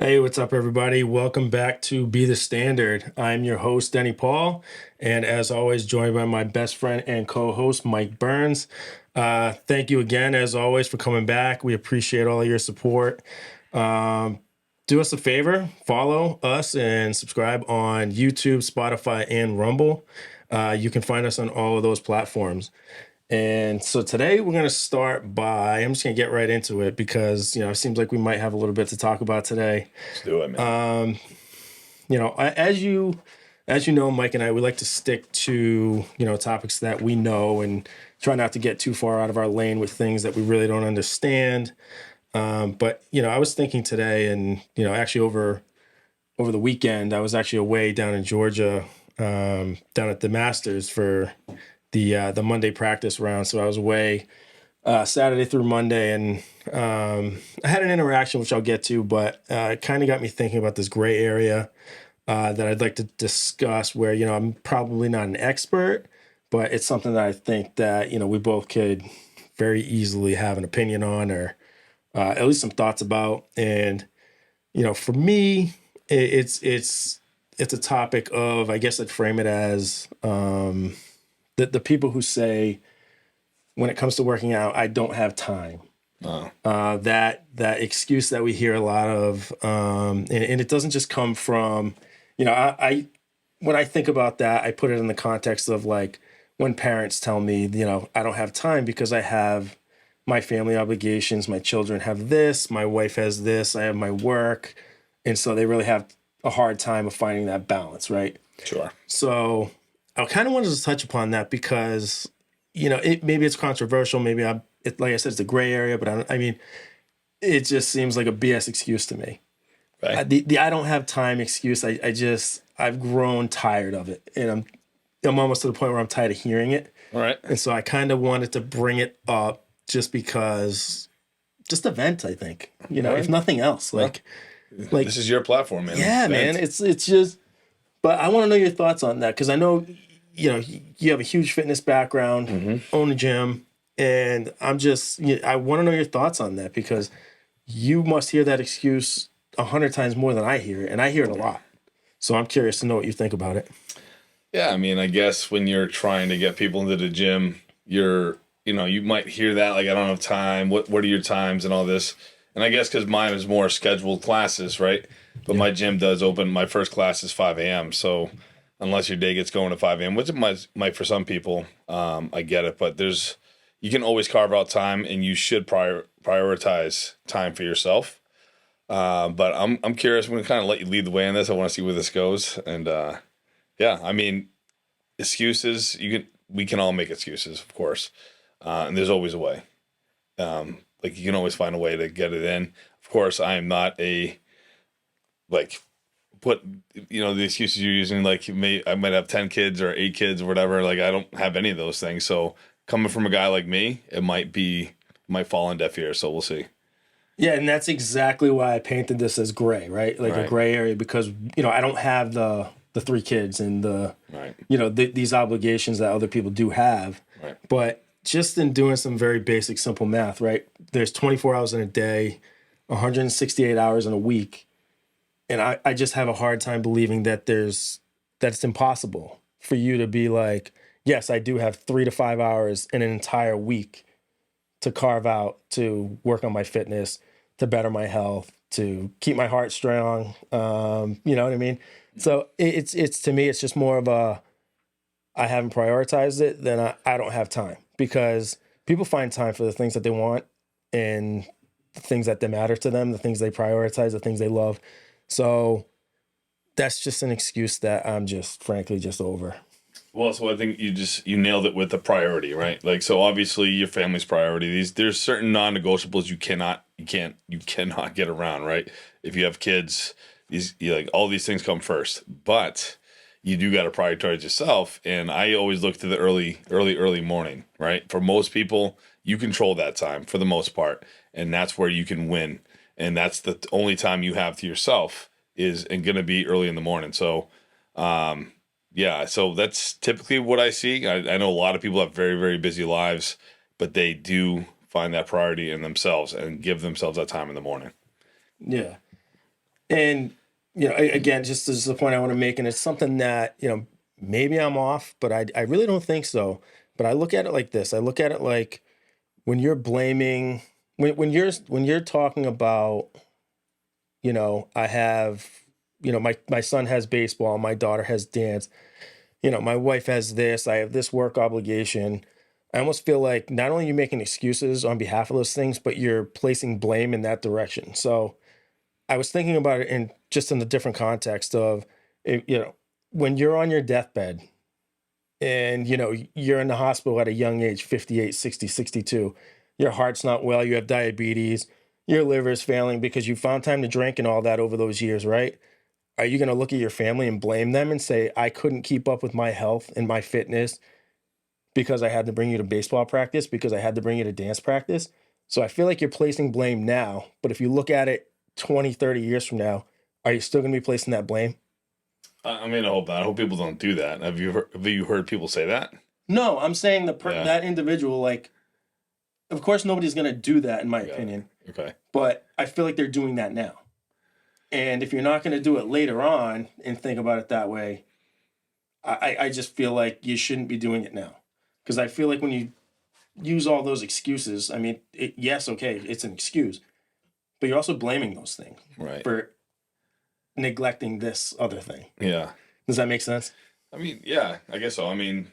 Hey, what's up, everybody? Welcome back to Be the Standard. I'm your host, Denny Paul, and as always, joined by my best friend and co host, Mike Burns. Thank you again, as always, for coming back. We appreciate all of your support. Um, do us a favor, follow us and subscribe on YouTube, Spotify, and Rumble. You can find us on all of those platforms. And so today we're going to start by, I'm just going to get right into it because, it seems like we might have a little bit to talk about today. Let's do it, man. As you know, Mike and I, we like to stick to, topics that we know and try not to get too far out of our lane with things that we really don't understand. But I was thinking today and, actually over the weekend, I was actually away down in Georgia, down at the Masters for the Monday practice round. So I was away Saturday through Monday, and I had an interaction which I'll get to, but it kind of got me thinking about this gray area that I'd like to discuss. Where I'm probably not an expert, but it's something that I think that we both could very easily have an opinion on, or at least some thoughts about. And for me, it's a topic of, I guess I'd frame it as the people who say, when it comes to working out, I don't have time. Oh, That excuse that we hear a lot of, and it doesn't just come from, I when I think about that, I put it in the context of like when parents tell me, I don't have time because I have my family obligations, my children have this, my wife has this, I have my work, and so they really have a hard time of finding that balance, right? sure. So I kind of wanted to touch upon that because, maybe it's controversial. Maybe like I said, it's a gray area, but I mean, it just seems like a BS excuse to me. Right. The I don't have time excuse. I've grown tired of it, and I'm almost to the point where I'm tired of hearing it. All right. And so I kind of wanted to bring it up just because, just a vent. I think All if right. nothing else, like This is your platform, man. yeah, man. Vent. It's just. But I want to know your thoughts on that because I know, you have a huge fitness background, own a gym, and I want to know your thoughts on that because you must hear that excuse 100 times more than I hear it, and I hear it a lot. So I'm curious to know what you think about it. Yeah, I mean, I guess when you're trying to get people into the gym, you might hear that like, I don't have time. What are your times and all this? And I guess because mine is more scheduled classes, right? But my gym does open. My first class is 5 a.m. So unless your day gets going at 5 a.m., which it might for some people, I get it. But you can always carve out time, and you should prioritize time for yourself. But I'm curious. I'm gonna kind of let you lead the way on this. I want to see where this goes. And yeah, I mean, excuses. We can all make excuses, of course, and there's always a way. Like you can always find a way to get it in. Of course, I am not a like put the excuses you're using. Like I might have 10 kids or 8 kids or whatever. Like I don't have any of those things. So coming from a guy like me, it might fall on deaf ears. So we'll see. Yeah, and that's exactly why I painted this as gray, right? Like a Right. gray area because I don't have the 3 kids and Right. these obligations that other people do have. Right. But just in doing some very basic, simple math, right? There's 24 hours in a day, 168 hours in a week. And I just have a hard time believing that it's impossible for you to be like, yes, I do have 3 to 5 hours in an entire week to carve out to work on my fitness, to better my health, to keep my heart strong. You know what I mean? So it's to me, it's just more of a, I haven't prioritized it, then I don't have time because people find time for the things that they want and the things that they matter to them, the things they prioritize, the things they love. So that's just an excuse that I'm just frankly just over. Well, so I think you nailed it with the priority, right? Like, so obviously your family's priority. There's certain non-negotiables you cannot get around, right? If you have kids, like all these things come first, but you do got to prioritize yourself. And I always look to the early morning, right? For most people, you control that time for the most part, and that's where you can win. And that's the only time you have to yourself is and going to be early in the morning. So, yeah, so that's typically what I see. I know a lot of people have very, very busy lives, but they do find that priority in themselves and give themselves that time in the morning. Yeah. And, again, just as the point I want to make, and it's something that, maybe I'm off, but I really don't think so. But I look at it like this. I look at it like when you're blaming, when you're talking about, I have, my son has baseball, my daughter has dance, my wife has this, I have this work obligation. I almost feel like not only are you making excuses on behalf of those things, but you're placing blame in that direction. So I was thinking about it in just in the different context of, when you're on your deathbed and, you're in the hospital at a young age, 58, 60, 62, your heart's not well, you have diabetes, your liver is failing because you found time to drink and all that over those years, right? Are you going to look at your family and blame them and say, I couldn't keep up with my health and my fitness because I had to bring you to baseball practice, because I had to bring you to dance practice? So I feel like you're placing blame now, but if you look at it 20, 30 years from now, are you still going to be placing that blame? I mean, I hope not. I hope people don't do that. Have you heard people say that? No, I'm saying Yeah. that individual, like, of course, nobody's going to do that, in my Got it. opinion, Okay. but I feel like they're doing that now. And if you're not going to do it later on and think about it that way, I just feel like you shouldn't be doing it now. Because I feel like when you use all those excuses, I mean, yes, okay, it's an excuse, but you're also blaming those things Right. for neglecting this other thing. Yeah. Does that make sense? I mean, yeah, I guess so. I mean,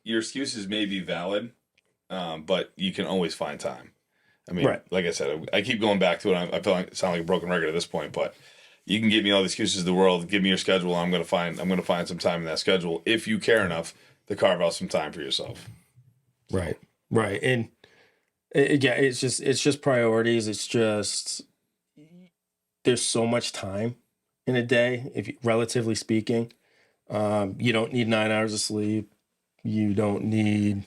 your excuses may be valid, but you can always find time. I mean, Right. like I said, I keep going back to it. I feel like I sound like a broken record at this point, but you can give me all the excuses of the world. Give me your schedule. I'm gonna find some time in that schedule if you care enough to carve out some time for yourself. Right. Right. And again, it's just priorities. It's just there's so much time in a day, if relatively speaking. You don't need 9 hours of sleep. You don't need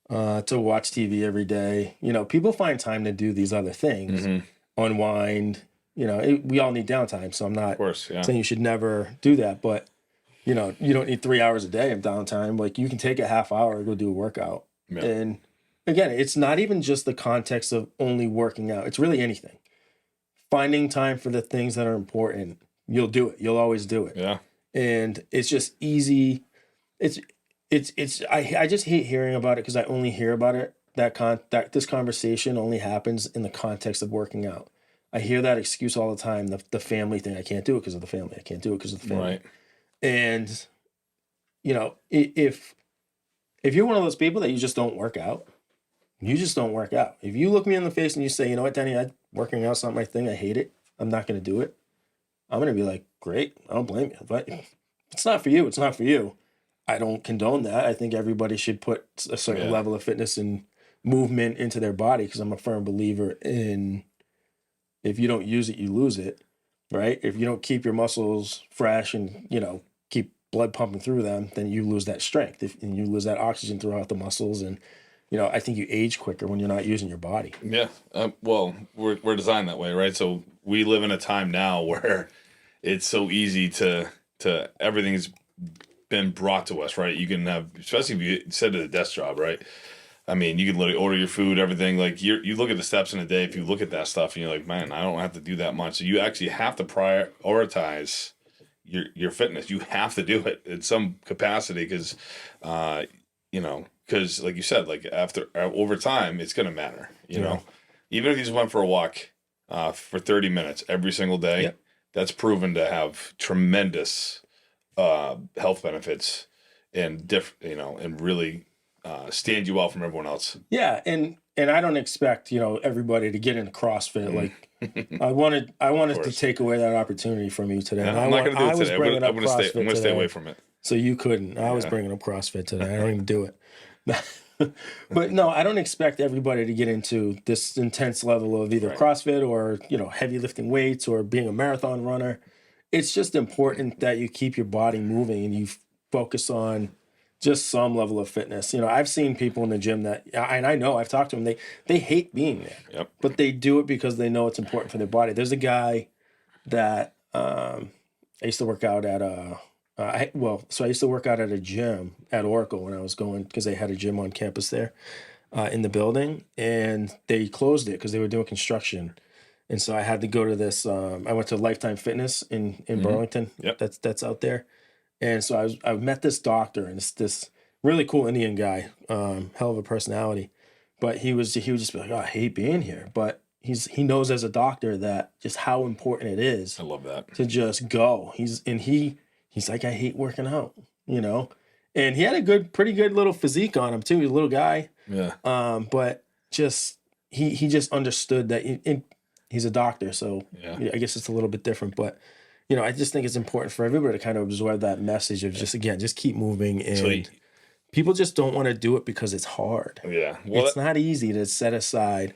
to watch TV every day. People find time to do these other things, Mm-hmm. unwind. We all need downtime. So I'm Of not course, yeah, saying you should never do that, but you don't need 3 hours a day of downtime. Like you can take a half hour and go do a workout. yeah, And again, it's not even just the context of only working out. It's really anything. Finding time for the things that are important. You'll do it. You'll always do it. yeah. And it's just easy. It's I just hate hearing about it because I only hear about it that this conversation only happens in the context of working out. I hear that excuse all the time, the family thing. I can't do it because of the family. I can't do it because of the family. Right. And if you're one of those people that you just don't work out, you just don't work out. If you look me in the face and you say, you know what, Danny, working out's not my thing. I hate it. I'm not going to do it. I'm going to be like, great. I don't blame you. But if it's not for you, it's not for you. I don't condone that. I think everybody should put a certain Yeah. level of fitness and movement into their body because I'm a firm believer in if you don't use it, you lose it, right? If you don't keep your muscles fresh and, keep blood pumping through them, then you lose that strength and you lose that oxygen throughout the muscles. And, I think you age quicker when you're not using your body. Yeah. Well, we're designed that way, right? So we live in a time now where it's so easy to everything's been brought to us, right? You can have, especially if you said at a desk job, right? I mean, you can literally order your food, everything. Like you look at the steps in a day. If you look at that stuff, and you're like, man, I don't have to do that much. So you actually have to prioritize your fitness. You have to do it in some capacity because, because like you said, like after over time, it's gonna matter. You Yeah. know, even if you just went for a walk for 30 minutes every single day, Yep. that's proven to have tremendous health benefits and and really stand you out from everyone else. Yeah, and I don't expect everybody to get into CrossFit. Like I wanted to course. take away that opportunity from you today. And I'm not going to do I it was today. bringing up I'm going to stay. CrossFit I'm going to stay today, away from it. so you couldn't. I was Yeah. bringing up CrossFit today. I don't even do it. But no, I don't expect everybody to get into this intense level of either Right. CrossFit or heavy lifting weights or being a marathon runner. It's just important that you keep your body moving and you focus on just some level of fitness. I've seen people in the gym that, and I know I've talked to them. They hate being there, Yep. but they do it because they know it's important for their body. There's a guy that I used to work out at so I used to work out at a gym at Oracle when I was going because they had a gym on campus there in the building, and they closed it because they were doing construction. And so I had to go to this. I went to Lifetime Fitness in Burlington. Yep. That's out there. And so I met this doctor, and it's this really cool Indian guy, hell of a personality. But he would just be like, oh, I hate being here. But he knows as a doctor that just how important it is I love that. to just go. He's like, I hate working out, you know. And he had a pretty good little physique on him too. He's a little guy. Yeah. But just he just understood that he's a doctor, so Yeah. I guess it's a little bit different. But I just think it's important for everybody to kind of absorb that message of just keep moving. And So people just don't want to do it because it's hard. yeah. Well, It's not easy to set aside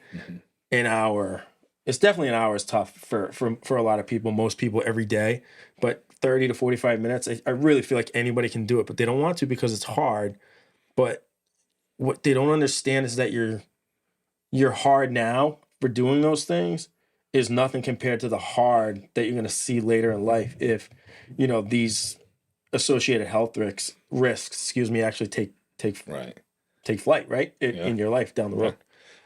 an hour. It's definitely an hour is tough for a lot of people, most people every day. But 30 to 45 minutes, I really feel like anybody can do it, but they don't want to because it's hard. But what they don't understand is that you're hard now for doing those things is nothing compared to the hard that you're going to see later in life if these associated health risks actually take right. take flight right Yeah. in your life down the road.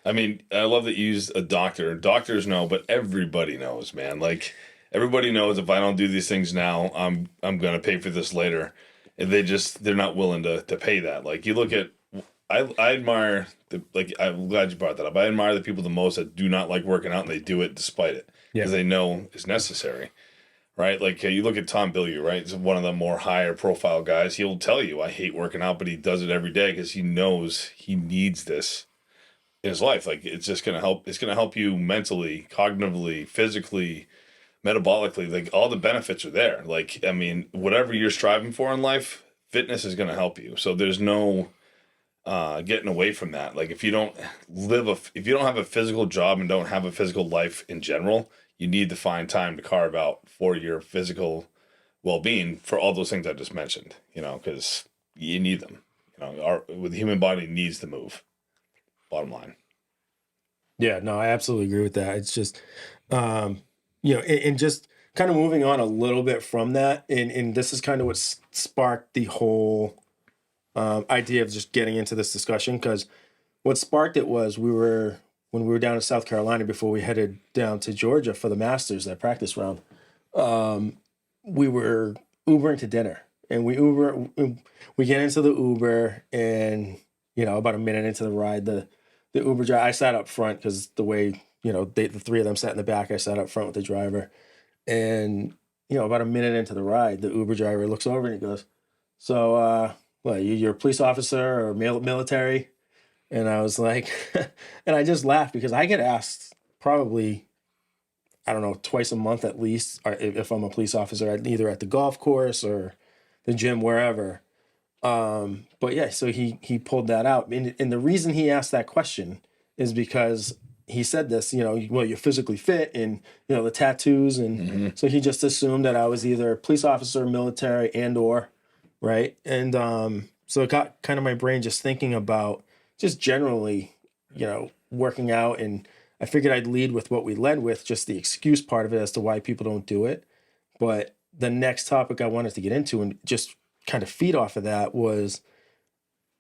I mean, I love that you used a doctor. Doctors know, but everybody knows, man. Like everybody knows if I don't do these things now, I'm gonna pay for this later. And they're not willing to pay that. Like you look at I admire I'm glad you brought that up. I admire the people the most that do not like working out and they do it despite it. Because they know it's necessary. Right? Like you look at Tom Bilyeu, right? He's one of the more higher profile guys. He'll tell you, I hate working out, but he does it every day because he knows he needs this in his life. Like it's just gonna help. It's gonna help you mentally, cognitively, physically, metabolically. Like all the benefits are there. Like I mean, whatever you're striving for in life, fitness is gonna help you. So there's no getting away from that. Like if you don't if you don't have a physical job and don't have a physical life in general, you need to find time to carve out for your physical well-being for all those things I just mentioned. Because you need them. The human body needs to move. Bottom line. Yeah, no, I absolutely agree with that. It's just, and just kind of moving on a little bit from that, and this is kind of what sparked the whole idea of just getting into this discussion. Because what sparked it was when we were down in South Carolina before we headed down to Georgia for the Masters, that practice round. We were Ubering to dinner, and we get into the Uber, and about a minute into the ride, the Uber driver, I sat up front because the way, the three of them sat in the back, I sat up front with the driver. And, about a minute into the ride, the Uber driver looks over and he goes, so, you're a police officer or military? And I was like, and I just laughed because I get asked probably, I don't know, twice a month at least, if I'm a police officer, either at the golf course or the gym, wherever. But yeah, so he pulled that out. And the reason he asked that question is because he said this, you're physically fit and, the tattoos. And so he just assumed that I was either a police officer, military, or, right. And so it got kind of my brain just thinking about just generally, working out. And I figured I'd lead with what we led with, just the excuse part of it as to why people don't do it. But the next topic I wanted to get into and just kind of feed off of that was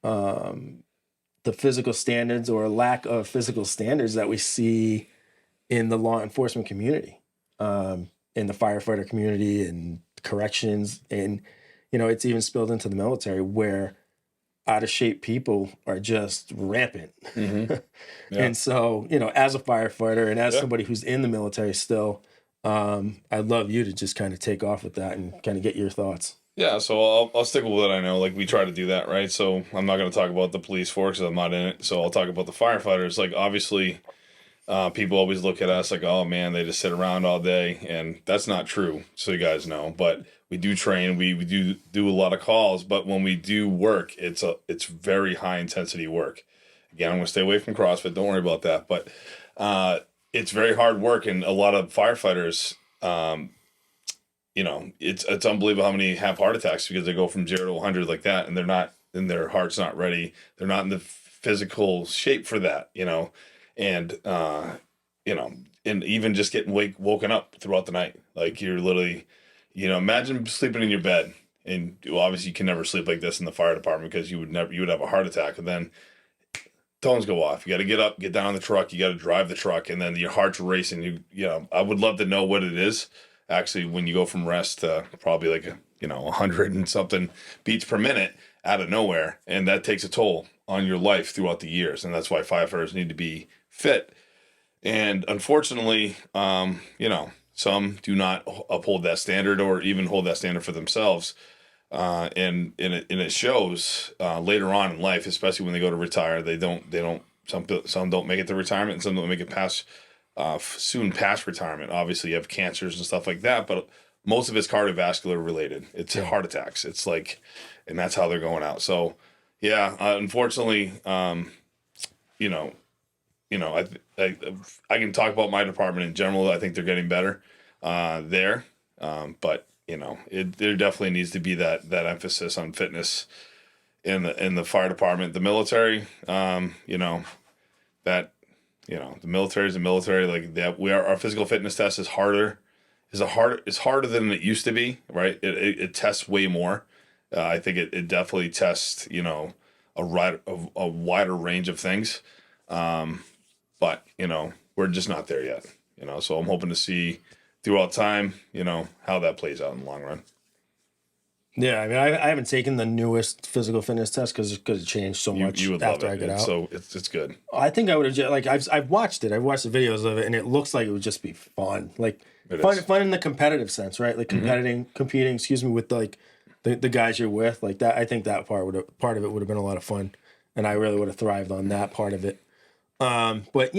the physical standards or lack of physical standards that we see in the law enforcement community, in the firefighter community and corrections. And, it's even spilled into the military where out of shape people are just rampant. Yeah. And so, as a firefighter and as somebody who's in the military still, I'd love you to just kind of take off with that and kind of get your thoughts. Yeah, so I'll stick with what I know. Like we try to do that, right? So I'm not going to talk about the police force because I'm not in it. So I'll talk about the firefighters. Like obviously, people always look at us like, oh man, they just sit around all day, and that's not true. So you guys know, but we do train. We do a lot of calls, but when we do work, it's very high intensity work. Again, I'm going to stay away from CrossFit. Don't worry about that. But it's very hard work, and a lot of firefighters. It's unbelievable how many have heart attacks because they go from 0 to 100 like that, and they're not, and their heart's not ready. They're not in the physical shape for that, and and even just getting woken up throughout the night. Like you're literally, imagine sleeping in your bed, and obviously you can never sleep like this in the fire department because you would have a heart attack, and then tones go off. You got to get up, get down on the truck. You got to drive the truck, and then your heart's racing. You know, I would love to know what it is actually when you go from rest to probably like 100 and something beats per minute out of nowhere, and that takes a toll on your life throughout the years, and that's why firefighters need to be fit. And unfortunately, some do not uphold that standard or even hold that standard for themselves. And it shows later on in life, especially when they go to retire. Some don't make it to retirement, and some don't make it past soon past retirement. Obviously, you have cancers and stuff like that, but most of it's cardiovascular related. It's heart attacks. It's like, and that's how they're going out. So, yeah, unfortunately, I can talk about my department in general. I think they're getting better there, but there definitely needs to be that emphasis on fitness in the fire department, the military. The military is the military. Like that, our physical fitness test is harder. It's harder than it used to be. Right? It tests way more. I think it definitely tests a wider range of things. But we're just not there yet. So I'm hoping to see throughout time, how that plays out in the long run. Yeah, I mean, I haven't taken the newest physical fitness test because it changed so much You would after love I it. get out. So it's good. I think I would have like I've watched it. I've watched the videos of it, and it looks like it would just be fun, like fun in the competitive sense, right? Like competing. Excuse me, with like the guys you're with, like that. I think that part of it would have been a lot of fun, and I really would have thrived on that part of it. But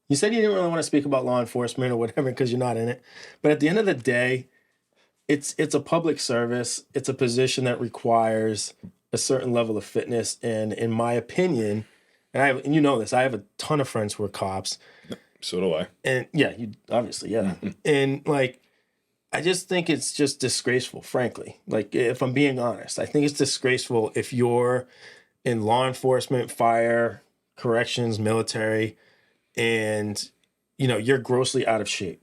you said you didn't really want to speak about law enforcement or whatever because you're not in it. But at the end of the day, it's a public service. It's a position that requires a certain level of fitness. And in my opinion, and you know this, I have a ton of friends who are cops. So do I. And yeah, you obviously, yeah. And like, I just think it's just disgraceful, frankly. Like, if I'm being honest, I think it's disgraceful if you're in law enforcement, fire, corrections, military, and you're grossly out of shape.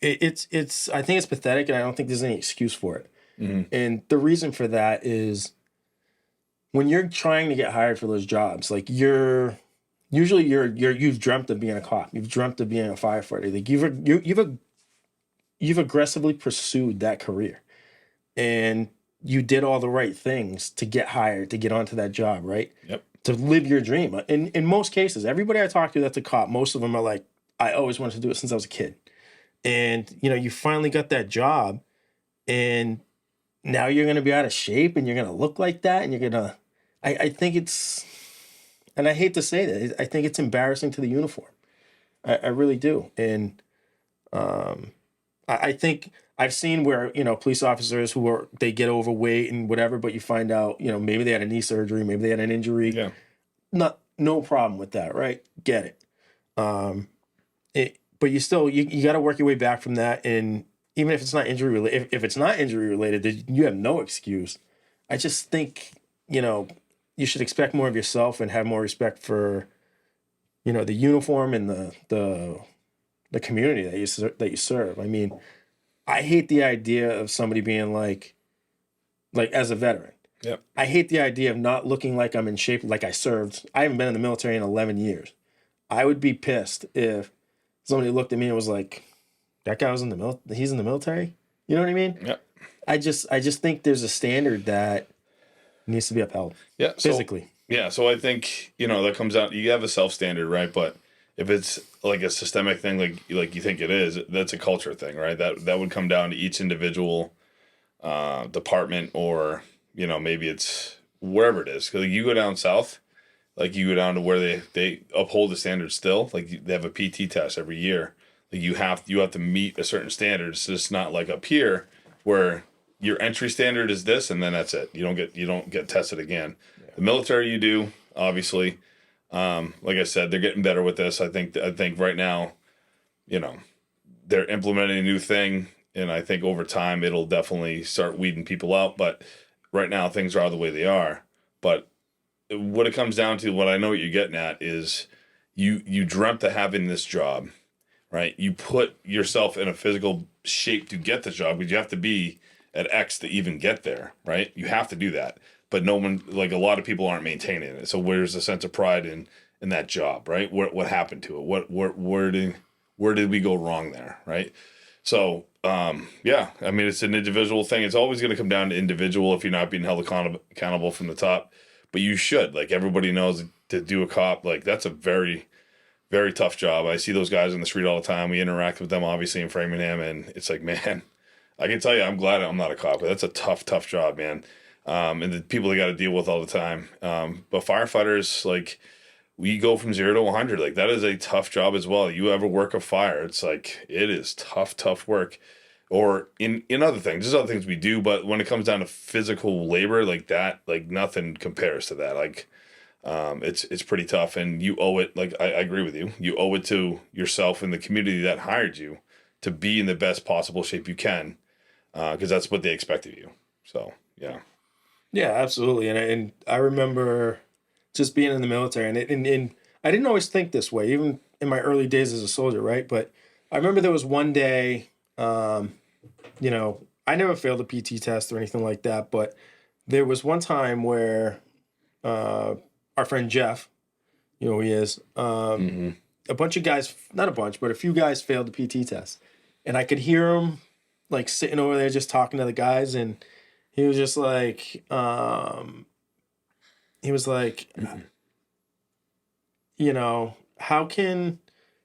It's I think it's pathetic, and I don't think there's any excuse for it. And the reason for that is when you're trying to get hired for those jobs, like you've dreamt of being a cop, you've dreamt of being a firefighter, like you've aggressively pursued that career, and you did all the right things to get hired, to get onto that job, right? Yep. To live your dream. In most cases, everybody I talk to that's a cop, most of them are like, I always wanted to do it since I was a kid. And, you finally got that job, and now you're going to be out of shape, and you're going to look like that, and you're going to, I think it's, and I hate to say that, I think it's embarrassing to the uniform. I really do. And I think I've seen where, police officers they get overweight and whatever, but you find out, maybe they had a knee surgery, maybe they had an injury. Yeah. No problem with that, right? Get it. But you got to work your way back from that. And even if it's not injury related, if it's not injury related, then you have no excuse. I just think, you should expect more of yourself and have more respect for, the uniform and the community that you serve. I mean, I hate the idea of somebody being like as a veteran. Yep. I hate the idea of not looking like I'm in shape, like I served. I haven't been in the military in 11 years. I would be pissed if somebody looked at me and was like, that guy was he's in the military? You know what I mean? Yep. I just think there's a standard that needs to be upheld. Yeah. Physically. So I think, that comes out, you have a self standard, right? But if it's like a systemic thing, like you think it is, that's a culture thing, right? That would come down to each individual department, or maybe it's wherever it is. Because you go down south, like you go down to where they uphold the standard still. Like they have a PT test every year. Like you have to meet a certain standard. It's just not like up here where your entry standard is this, and then that's it. You don't get tested again. Yeah. The military, you do, obviously. Like I said, they're getting better with this. I think right now, they're implementing a new thing, and I think over time it'll definitely start weeding people out. But right now things are the way they are. But what it comes down to, what I know what you're getting at, is you dreamt of having this job, right? You put yourself in a physical shape to get the job, because you have to be at X to even get there, right? You have to do that. but no one, like a lot of people aren't maintaining it. So where's the sense of pride in that job, right? What happened to it? Where did we go wrong there, right? So yeah, I mean it's an individual thing. It's always going to come down to individual if you're not being held accountable from the top. But you should, like everybody knows, to do a cop, like that's a very very tough job. I see those guys on the street all the time. We interact with them obviously in Framingham, and it's like, man, I can tell you, I'm glad I'm not a cop. But that's a tough job, man. And the people they got to deal with all the time. But firefighters, like, we go from 0 to 100. Like, that is a tough job as well. You ever work a fire, it's like, it is tough work. Or in other things, there's other things we do, but when it comes down to physical labor like that, like nothing compares to that. Like, it's pretty tough, and you owe it. Like I agree with you. You owe it to yourself and the community that hired you to be in the best possible shape you can, because that's what they expect of you. So yeah. Yeah, absolutely. And I remember just being in the military, and I didn't always think this way, even in my early days as a soldier, right? But I remember there was one day, you know, I never failed a PT test or anything like that, but there was one time where our friend Jeff, you know who he is, a bunch of guys, not a bunch, but a few guys failed the PT test. And I could hear him like sitting over there just talking to the guys, and he was just like, you know, how can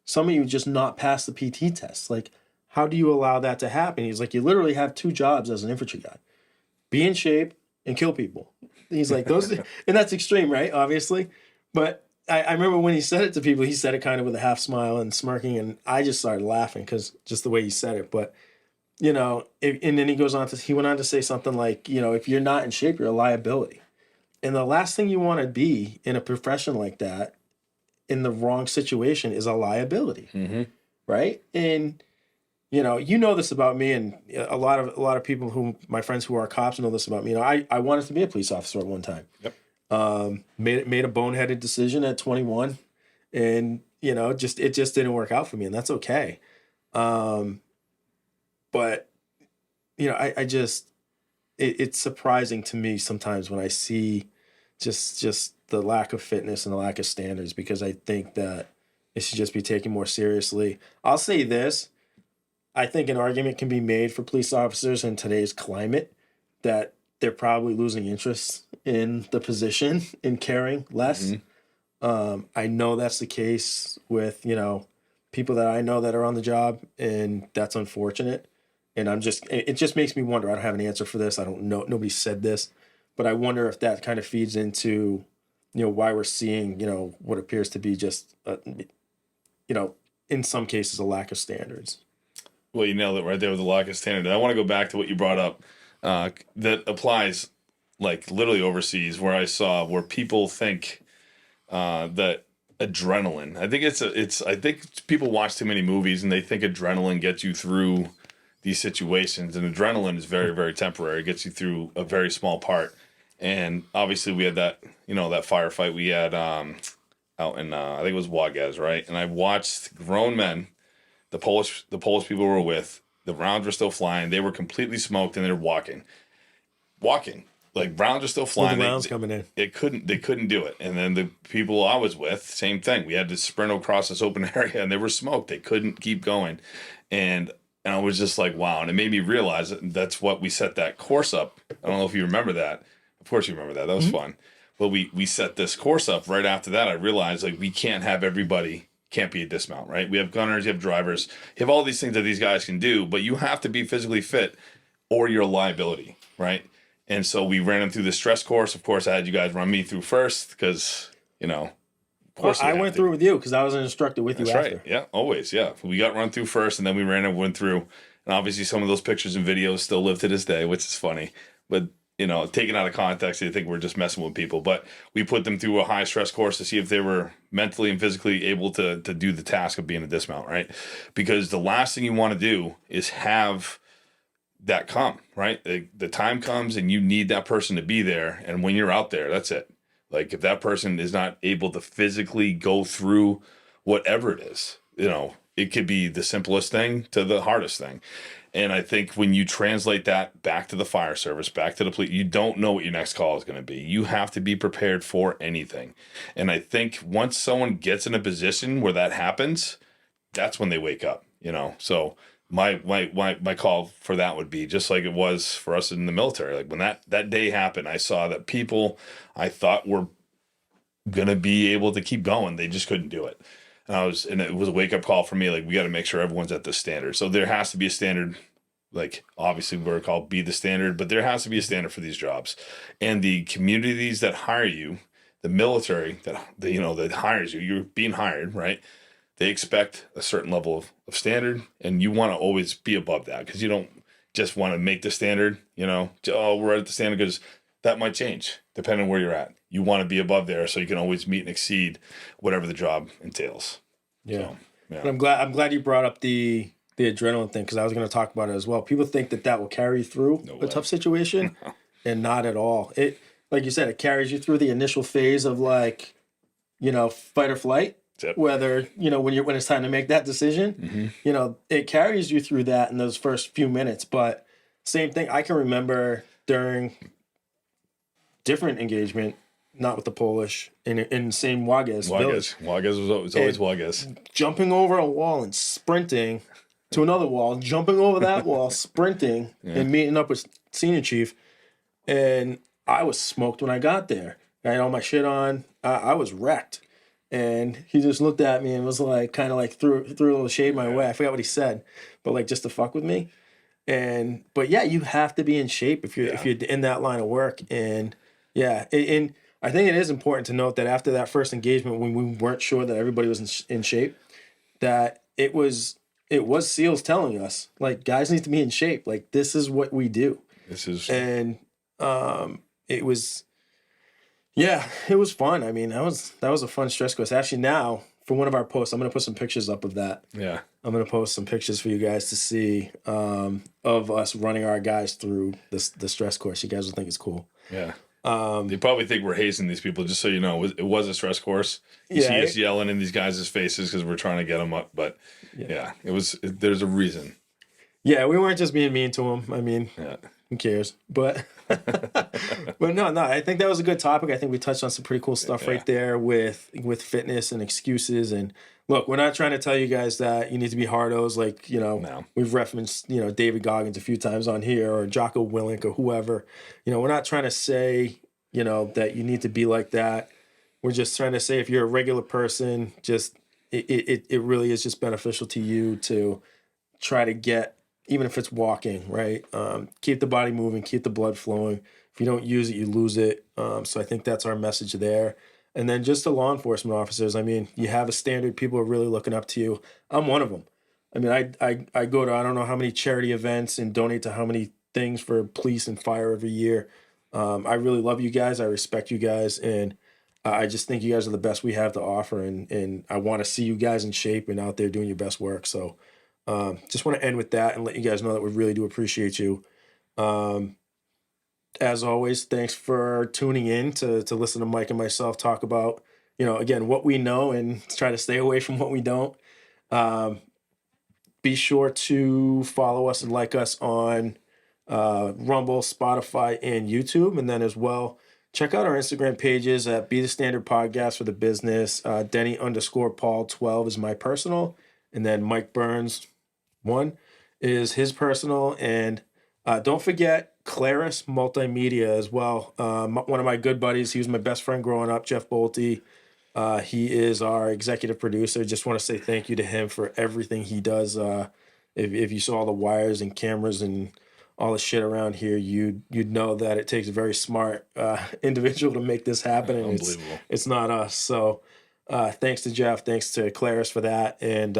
some of you just not pass the PT test? Like, how do you allow that to happen? He's like, you literally have two jobs as an infantry guy: be in shape and kill people. He's like, those, and that's extreme, right? Obviously. But I remember when he said it to people, he said it kind of with a half smile and smirking, and I just started laughing because just the way he said it. But, you know, and then he went on to say something like, you know, if you're not in shape, you're a liability. And the last thing you want to be in a profession like that, in the wrong situation, is a liability, right? And you know this about me, and a lot of people who my friends who are cops know this about me. You know, I wanted to be a police officer at one time. Yep. Made a boneheaded decision at 21, and you know, it just didn't work out for me, and that's okay. But you know, I just it's surprising to me sometimes when I see just the lack of fitness and the lack of standards, because I think that it should just be taken more seriously. I'll say this. I think an argument can be made for police officers in today's climate that they're probably losing interest in the position and caring less. I know that's the case with, you know, people that I know that are on the job, and that's unfortunate. And it just makes me wonder. I don't have an answer for this. I don't know. Nobody said this, but I wonder if that kind of feeds into, you know, why we're seeing, you know, what appears to be just, you know, in some cases, a lack of standards. Well, you nailed it right there with the lack of standard. And I want to go back to what you brought up that applies like literally overseas, where people think that adrenaline. I think I think people watch too many movies and they think adrenaline gets you through these situations, and adrenaline is very, very temporary. It gets you through a very small part. And obviously we had that, you know, that firefight we had out in I think it was Wagez, right? And I watched grown men, the Polish people we were with, the rounds were still flying. They were completely smoked, and they're walking. Like rounds are still flying. The rounds coming in. They couldn't do it. And then the people I was with, same thing. We had to sprint across this open area, and they were smoked. They couldn't keep going. And I was just like, wow. And it made me realize that's what we set that course up. I don't know if you remember that. Of course you remember that. That was fun. But we set this course up right after that. I realized, like, we can't have everybody can't be a dismount, right? We have gunners, you have drivers, you have all these things that these guys can do, but you have to be physically fit or you're a liability, right? And so we ran them through the stress course. Of course, I had you guys run me through first because, you know, of course I went through with you because I was an instructor with you after. That's right. Yeah, always. Yeah. We got run through first, and then we went through. And obviously some of those pictures and videos still live to this day, which is funny. But, you know, taken out of context, I think we're just messing with people. But we put them through a high stress course to see if they were mentally and physically able to do the task of being a dismount, right? Because the last thing you want to do is have that come, right? The time comes and you need that person to be there. And when you're out there, that's it. Like, if that person is not able to physically go through whatever it is, you know, it could be the simplest thing to the hardest thing. And I think when you translate that back to the fire service, back to the police, you don't know what your next call is going to be. You have to be prepared for anything. And I think once someone gets in a position where that happens, that's when they wake up, you know? So my call for that would be just like it was for us in the military. Like when that day happened, I saw that people I thought were going to be able to keep going, they just couldn't do it. And it was a wake up call for me. Like, we got to make sure everyone's at the standard. So there has to be a standard. Like, obviously we're called be the standard, but there has to be a standard for these jobs. And the communities that hire you, the military that hires you, you're being hired, right? They expect a certain level of standard, and you want to always be above that, because you don't just want to make the standard, we're at the standard, because that might change depending on where you're at. You want to be above there so you can always meet and exceed whatever the job entails. Yeah. So, yeah. And I'm glad you brought up the adrenaline thing, because I was going to talk about it as well. People think that will carry you through a tough situation, and not at all. It, like you said, it carries you through the initial phase of fight or flight. Yep. Whether when it's time to make that decision, it carries you through that in those first few minutes. But same thing, I can remember during different engagement, not with the Polish, in same Wages village. Wages was always Wages. Jumping over a wall and sprinting to another wall, jumping over that wall, sprinting, and meeting up with senior chief. And I was smoked when I got there. I had all my shit on. I was wrecked. And he just looked at me and was like, kind of like threw a little shade my way. I forgot what he said, but like just to fuck with me. But yeah, you have to be in shape if you're in that line of work. And yeah, and I think it is important to note that after that first engagement, when we weren't sure that everybody was in shape, that it was SEALs telling us, like, guys need to be in shape. Like, this is what we do. And it was. Yeah, it was fun. I mean, that was a fun stress course. Actually, now for one of our posts, I'm going to put some pictures up of that. Yeah, I'm going to post some pictures for you guys to see of us running our guys through the stress course. You guys will think it's cool. Yeah. They probably think we're hazing these people. Just so you know, it was a stress course. You see us yelling in these guys' faces because we're trying to get them up. But it was. There's a reason. Yeah, we weren't just being mean to them. I mean, who cares? But no, I think that was a good topic. I think we touched on some pretty cool stuff right there with fitness and excuses. And look, we're not trying to tell you guys that you need to be hardos. Like, we've referenced, David Goggins a few times on here, or Jocko Willink, or whoever. We're not trying to say, that you need to be like that. We're just trying to say, if you're a regular person, just it really is just beneficial to you to try to get, even if it's walking, right? Keep the body moving, keep the blood flowing. If you don't use it, you lose it. So I think that's our message there. And then just to law enforcement officers, I mean, you have a standard. People are really looking up to you. I'm one of them. I mean, I go to, I don't know how many charity events and donate to how many things for police and fire every year. I really love you guys. I respect you guys. And I just think you guys are the best we have to offer. And I want to see you guys in shape and out there doing your best work. So just want to end with that and let you guys know that we really do appreciate you. As always, thanks for tuning in to listen to Mike and myself talk about, again, what we know, and try to stay away from what we don't. Be sure to follow us and like us on Rumble, Spotify, and YouTube. And then as well, check out our Instagram pages at Be The Standard Podcast for the business. Denny_Paul12 is my personal. And then Mike Burns 1 is his personal. And don't forget Claris Multimedia as well. One of my good buddies. He was my best friend growing up, Jeff Bolte. He is our executive producer. Just want to say thank you to him for everything he does. If you saw all the wires and cameras and all the shit around here, you'd know that it takes a very smart individual to make this happen. And Unbelievable. It's not us. So thanks to Jeff. Thanks to Claris for that. And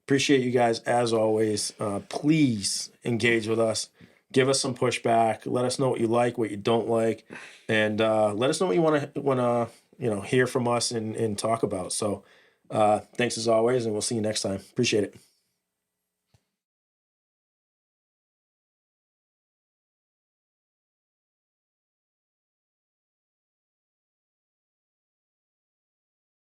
appreciate you guys as always. Please engage with us. Give us some pushback. Let us know what you like, what you don't like, and let us know what you want to hear from us and talk about. So thanks as always, and we'll see you next time. Appreciate it.